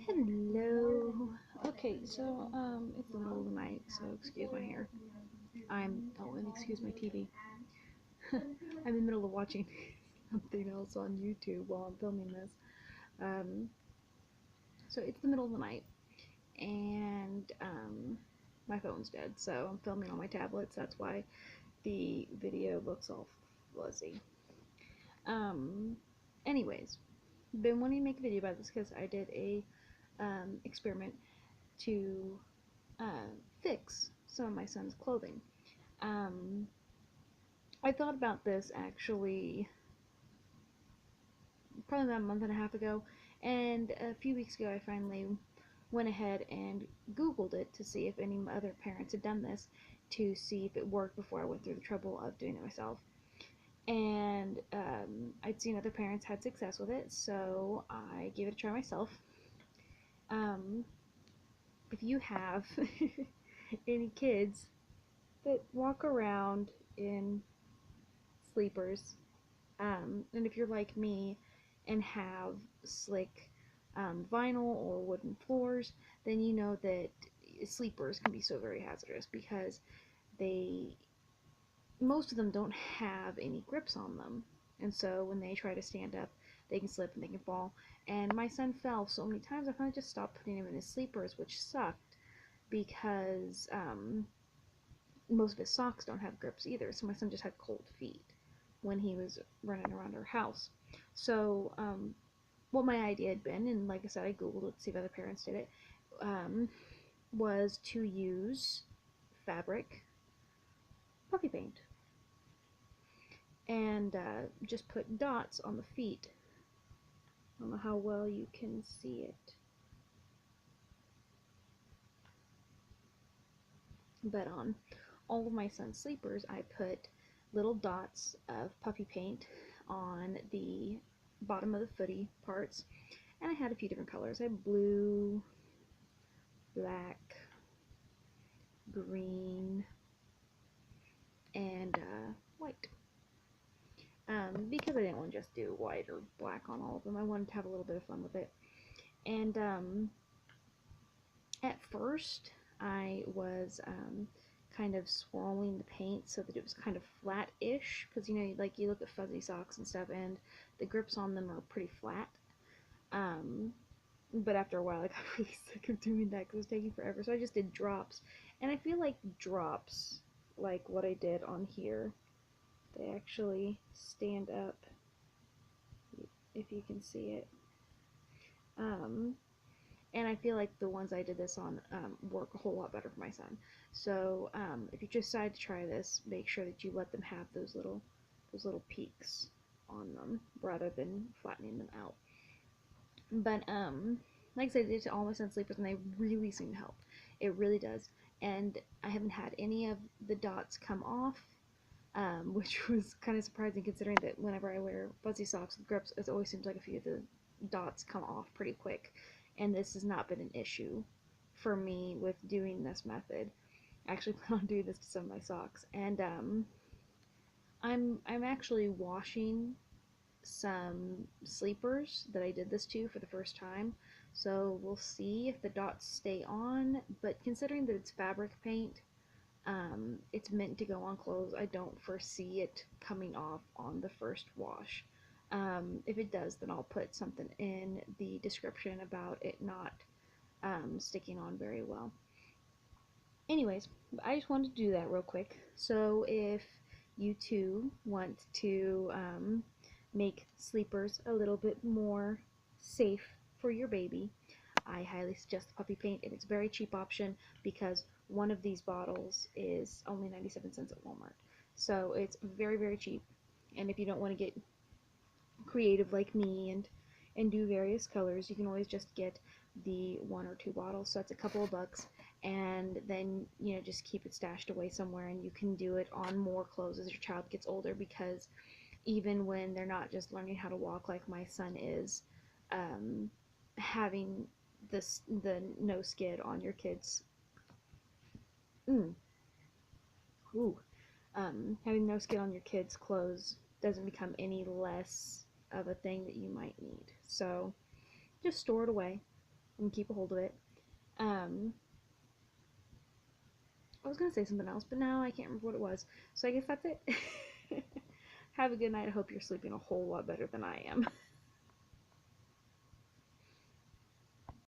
Hello. Okay, so it's the middle of the night, so excuse my hair. And excuse my TV. I'm in the middle of watching something else on YouTube while I'm filming this. Um, so it's the middle of the night, and my phone's dead, so I'm filming on my tablets. That's why the video looks all fuzzy. Um, anyways, been wanting to make a video about this because I did a experiment to uh, fix some of my son's clothing. Um, I thought about this actually probably about a month and a half ago, and a few weeks ago I finally went ahead and Googled it to see if any other parents had done this to see if it worked before I went through the trouble of doing it myself. And I'd seen other parents had success with it, so I gave it a try myself. Um, if you have any kids that walk around in sleepers. And if you're like me and have slick vinyl or wooden floors, then you know that sleepers can be so very hazardous because they most of them don't have any grips on them. And so when they try to stand up, they can slip and they can fall. And my son fell so many times, I finally just stopped putting him in his sleepers, which sucked because most of his socks don't have grips either. So my son just had cold feet when he was running around our house. So, what my idea had been, and like I said, I googled it to see if other parents did it, um, was to use fabric puffy paint and just put dots on the feet. I don't know how well you can see it, but on all of my son's sleepers, I put little dots of puffy paint on the bottom of the footy parts, and I had a few different colors. I had blue, black, green, and white. Because I didn't want to just do white or black on all of them, I wanted to have a little bit of fun with it. And at first, I was kind of swirling the paint so that it was kind of flat-ish, because like you look at fuzzy socks and stuff, and the grips on them are pretty flat. Um, but after a while, I got really sick of doing that because it was taking forever. So I just did drops, and I feel like drops, like what I did on here, they actually stand up, if you can see it. Um, and I feel like the ones I did this on work a whole lot better for my son. So if you decide to try this, make sure that you let them have those little peaks on them rather than flattening them out. But like I said, it's all my son's sleepers, and they really seem to help. It really does. And I haven't had any of the dots come off, which was kind of surprising considering that whenever I wear fuzzy socks with grips, it always seems like a few of the dots come off pretty quick. And this has not been an issue for me with doing this method. I actually plan on doing this to some of my socks, and I'm actually washing some sleepers that I did this to for the first time. So we'll see if the dots stay on, but considering that it's fabric paint, it's meant to go on clothes, I don't foresee it coming off on the first wash. If it does, then I'll put something in the description about it not sticking on very well. Anyways, I just wanted to do that real quick. So if you too want to make sleepers a little bit more safe for your baby, I highly suggest the puppy paint, and it's a very cheap option because one of these bottles is only 97 cents at Walmart. So it's very, very cheap. And if you don't want to get creative like me and do various colors, you can always just get the one or two bottles. So it's a couple of bucks, and then just keep it stashed away somewhere, and you can do it on more clothes as your child gets older, because even when they're not just learning how to walk like my son is, having the no skid on your kids mm, ooh, having no skid on your kids clothes doesn't become any less of a thing that you might need. So just store it away, and keep a hold of it. Um, I was gonna say something else, but now I can't remember what it was. So I guess that's it. Have a good night. I hope you're sleeping a whole lot better than I am.